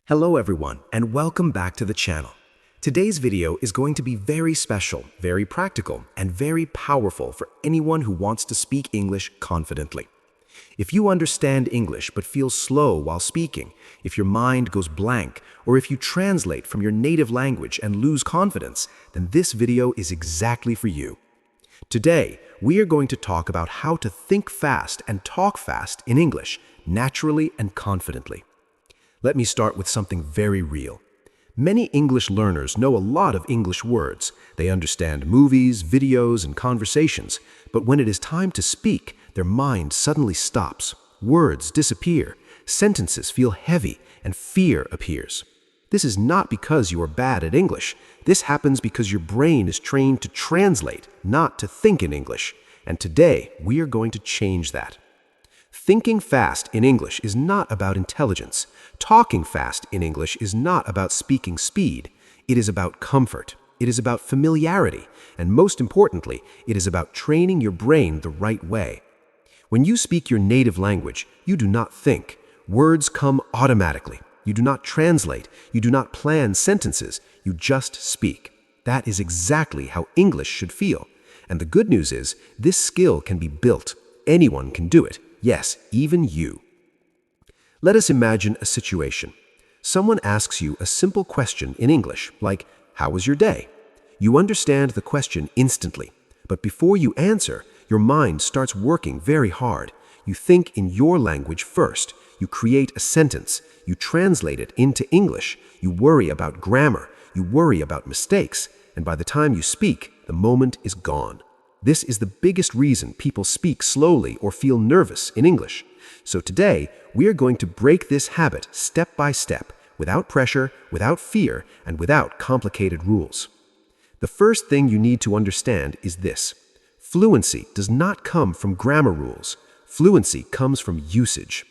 Hello everyone, and welcome back to the channel. Today's video is going to be very special, very practical, and very powerful for anyone who wants to speak English confidently. If you understand English but feel slow while speaking, if your mind goes blank, or if you translate from your native language and lose confidence, then this video is exactly for you. Today, we are going to talk about how to think fast and talk fast in English, naturally and confidently. Let me start with something very real. Many English learners know a lot of English words. They understand movies, videos, and conversations, but when it is time to speak, their mind suddenly stops. Words disappear, sentences feel heavy, and fear appears. This is not because you are bad at English. This happens because your brain is trained to translate, not to think in English. And today, we are going to change that. Thinking fast in English is not about intelligence. Talking fast in English is not about speaking speed. It is about comfort. It is about familiarity. And most importantly, it is about training your brain the right way. When you speak your native language, you do not think. Words come automatically. You do not translate. You do not plan sentences. You just speak. That is exactly how English should feel. And the good news is, this skill can be built. Anyone can do it. Yes, even you. Let us imagine a situation. Someone asks you a simple question in English, like, "How was your day?" You understand the question instantly, but before you answer, your mind starts working very hard. You think in your language first. You create a sentence. You translate it into English. You worry about grammar. You worry about mistakes. And by the time you speak, the moment is gone. This is the biggest reason people speak slowly or feel nervous in English. So today, we are going to break this habit step by step, without pressure, without fear, and without complicated rules. The first thing you need to understand is this. Fluency does not come from grammar rules. Fluency comes from usage.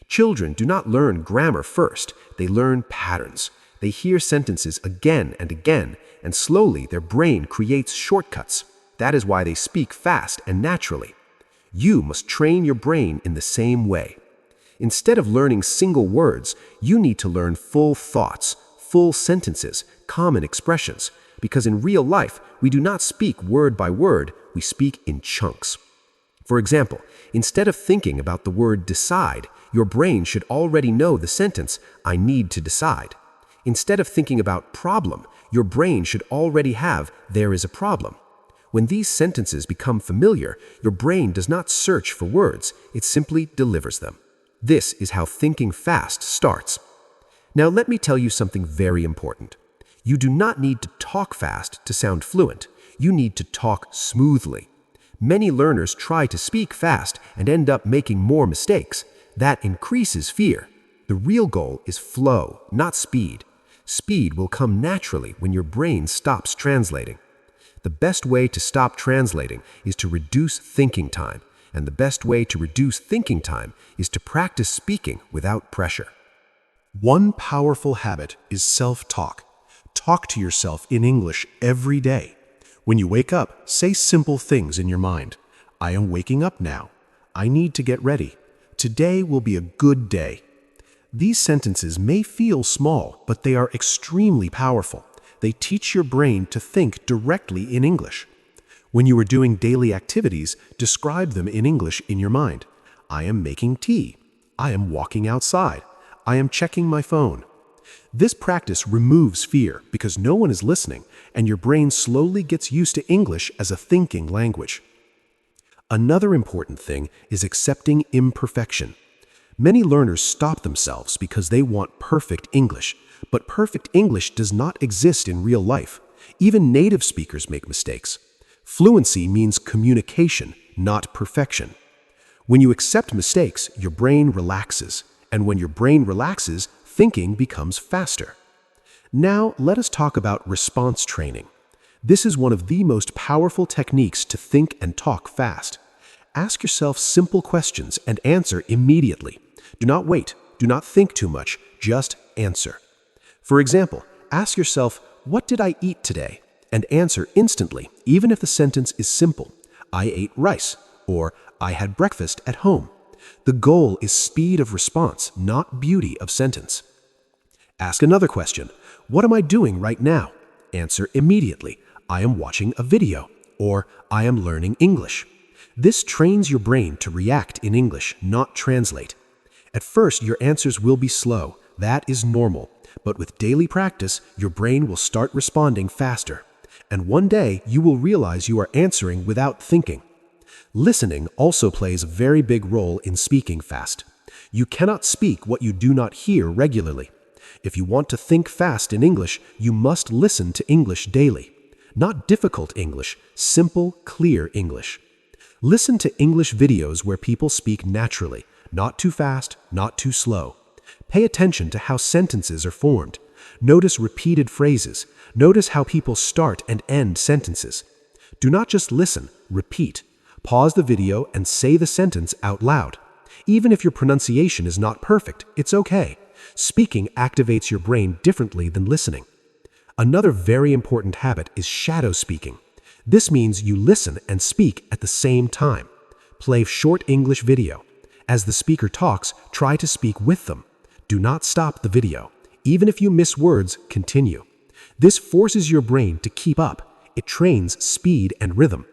Children do not learn grammar first. They learn patterns. They hear sentences again and again, and slowly their brain creates shortcuts. That is why they speak fast and naturally. You must train your brain in the same way. Instead of learning single words, you need to learn full thoughts, full sentences, common expressions, because in real life, we do not speak word by word, we speak in chunks. For example, instead of thinking about the word decide, your brain should already know the sentence, "I need to decide." Instead of thinking about problem, your brain should already have, "There is a problem." When these sentences become familiar, your brain does not search for words, it simply delivers them. This is how thinking fast starts. Now let me tell you something very important. You do not need to talk fast to sound fluent. You need to talk smoothly. Many learners try to speak fast and end up making more mistakes. That increases fear. The real goal is flow, not speed. Speed will come naturally when your brain stops translating. The best way to stop translating is to reduce thinking time, and the best way to reduce thinking time is to practice speaking without pressure. One powerful habit is self-talk. Talk to yourself in English every day. When you wake up, say simple things in your mind. I am waking up now. I need to get ready. Today will be a good day. These sentences may feel small, but they are extremely powerful. They teach your brain to think directly in English. When you are doing daily activities, describe them in English in your mind. I am making tea. I am walking outside. I am checking my phone. This practice removes fear because no one is listening, and your brain slowly gets used to English as a thinking language. Another important thing is accepting imperfection. Many learners stop themselves because they want perfect English. But perfect English does not exist in real life. Even native speakers make mistakes. Fluency means communication, not perfection. When you accept mistakes, your brain relaxes. And when your brain relaxes, thinking becomes faster. Now, let us talk about response training. This is one of the most powerful techniques to think and talk fast. Ask yourself simple questions and answer immediately. Do not wait. Do not think too much. Just answer. For example, ask yourself, "What did I eat today?" and answer instantly, even if the sentence is simple. "I ate rice," or "I had breakfast at home." The goal is speed of response, not beauty of sentence. Ask another question. What am I doing right now? Answer immediately. I am watching a video, or I am learning English. This trains your brain to react in English, not translate. At first, your answers will be slow. That is normal. But with daily practice, your brain will start responding faster. And one day, you will realize you are answering without thinking. Listening also plays a very big role in speaking fast. You cannot speak what you do not hear regularly. If you want to think fast in English, you must listen to English daily. Not difficult English, simple, clear English. Listen to English videos where people speak naturally, not too fast, not too slow. Pay attention to how sentences are formed. Notice repeated phrases. Notice how people start and end sentences. Do not just listen, repeat. Pause the video and say the sentence out loud. Even if your pronunciation is not perfect, it's okay. Speaking activates your brain differently than listening. Another very important habit is shadow speaking. This means you listen and speak at the same time. Play short English video. As the speaker talks, try to speak with them. Do not stop the video. Even if you miss words, continue. This forces your brain to keep up. It trains speed and rhythm.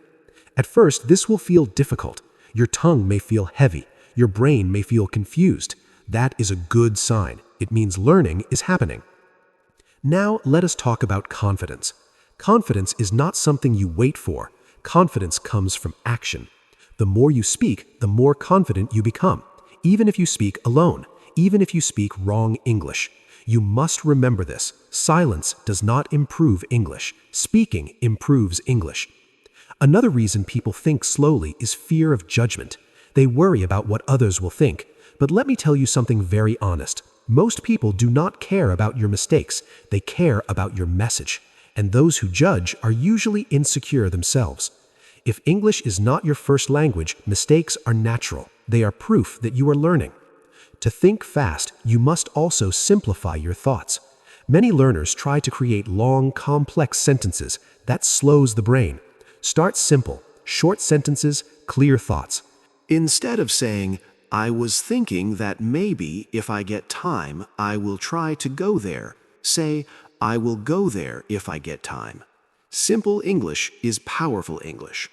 At first, this will feel difficult. Your tongue may feel heavy. Your brain may feel confused. That is a good sign. It means learning is happening. Now, let us talk about confidence. Confidence is not something you wait for. Confidence comes from action. The more you speak, the more confident you become, even if you speak alone, even if you speak wrong English. You must remember this. Silence does not improve English. Speaking improves English. Another reason people think slowly is fear of judgment. They worry about what others will think. But let me tell you something very honest. Most people do not care about your mistakes. They care about your message. And those who judge are usually insecure themselves. If English is not your first language, mistakes are natural. They are proof that you are learning. To think fast, you must also simplify your thoughts. Many learners try to create long, complex sentences. That slows the brain. Start simple, short sentences, clear thoughts. Instead of saying, "I was thinking that maybe if I get time, I will try to go there," say, "I will go there if I get time." Simple English is powerful English.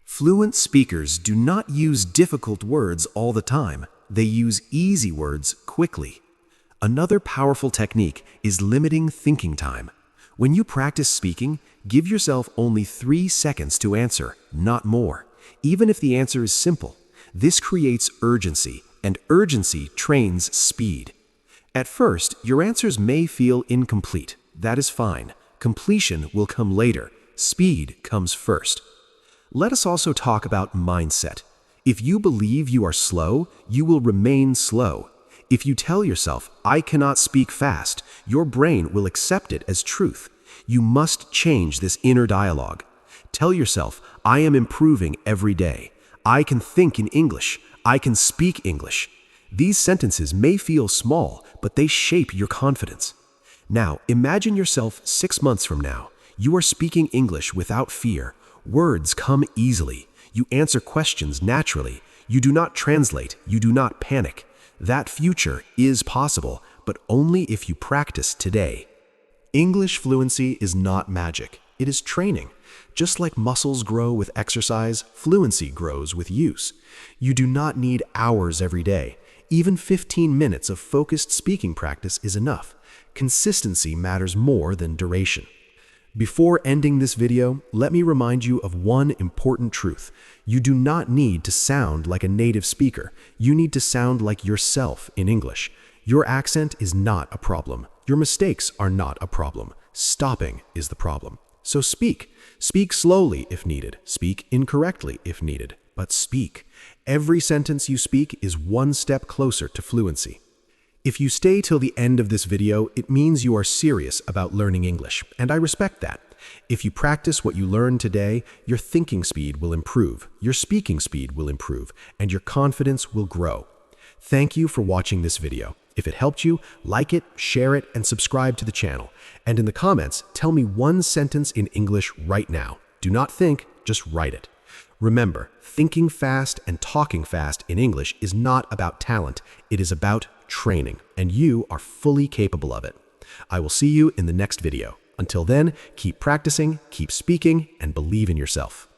Fluent speakers do not use difficult words all the time. They use easy words quickly. Another powerful technique is limiting thinking time. When you practice speaking, give yourself only 3 seconds to answer, not more. Even if the answer is simple, this creates urgency, and urgency trains speed. At first, your answers may feel incomplete. That is fine. Completion will come later. Speed comes first. Let us also talk about mindset. If you believe you are slow, you will remain slow. If you tell yourself, "I cannot speak fast," your brain will accept it as truth. You must change this inner dialogue. Tell yourself, "I am improving every day. I can think in English. I can speak English." These sentences may feel small, but they shape your confidence. Now, imagine yourself 6 months from now. You are speaking English without fear. Words come easily. You answer questions naturally. You do not translate. You do not panic. That future is possible, but only if you practice today. English fluency is not magic. It is training. Just like muscles grow with exercise, fluency grows with use. You do not need hours every day. Even 15 minutes of focused speaking practice is enough. Consistency matters more than duration. Before ending this video, let me remind you of one important truth. You do not need to sound like a native speaker. You need to sound like yourself in English. Your accent is not a problem. Your mistakes are not a problem. Stopping is the problem. So speak. Speak slowly if needed. Speak incorrectly if needed. But speak. Every sentence you speak is one step closer to fluency. If you stay till the end of this video, it means you are serious about learning English, and I respect that. If you practice what you learned today, your thinking speed will improve, your speaking speed will improve, and your confidence will grow. Thank you for watching this video. If it helped you, like it, share it, and subscribe to the channel. And in the comments, tell me one sentence in English right now. Do not think, just write it. Remember, thinking fast and talking fast in English is not about talent. It is about training, and you are fully capable of it. I will see you in the next video. Until then, keep practicing, keep speaking, and believe in yourself.